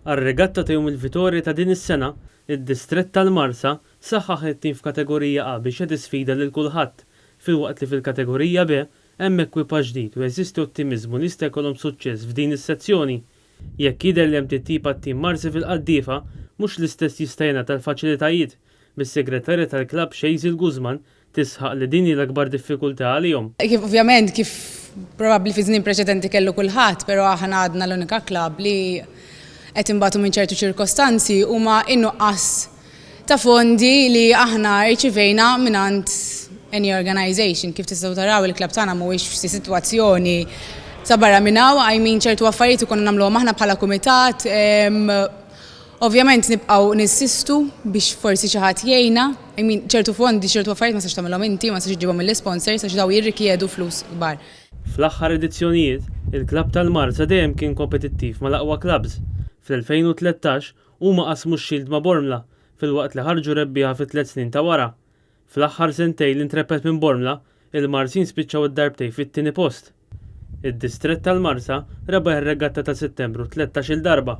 Għar-regatta ta' jum il-Vitorja ta' din is-sena, id-Distrett tal-Marsa saħħaħ it-tim f'kategorija A biex qed isfida lil kulħadd, filwaqt li fil-kategorija B hemm ekwipaġġ ġdid u jeżisti ottimiżmu li jista' jkollhom suċċess f'din is-sezzjoni. Jekk jidher li hemm titjib għat-tim Marsi fil-qaddifa, mhux l-istess jista' jingħata tal-faċilitajiet, bis-segretarja tal-klabb Xejżi Guzman tisħaq li din hi l-akbar diffikultà għalihom. Ovvjament kif probabbli fi żmien preċedenti kellu kulħadd, però aħna għadna l-unika klabb li qed imbagħtu minn ċertu ċirkostanzi huma innuqqas ta' fondi li aħna rċivejna mingħand any organization. Kif tistgħu taraw il-klabb tagħna mhuwiex f'xi sitwazzjoni ta' barra minn hawn, għajmin ċertu affarijiet ikunu nagħmluhom aħna bħala kumitat. Ovvjament nibqgħu nissistu biex forsi xi ħadd jgħinna, ċertu fondi, ċertu affarijiet ma sax tagħmilhom inti, ma sax iġibhom mill-sponsors għax daw jirrikjedu flus kbar. Fl-aħħar edizzjonijiet, il-klabb tal-Marsa dejjem kien kompetittiv mal-aqwa klabs. Fl-2013 huma qasmu x-xild ma' Bormla filwaqt li ħarġu rebbieħa fit-3 snin ta' wara. Fl-aħħar sentejn li ntrepet minn Bormla, il-Marsin spiċċaw id-darbtej fit-tieni post. Id-Distrett tal-Marsa rebaħ ir-regatta ta' Settembru 13-il darba.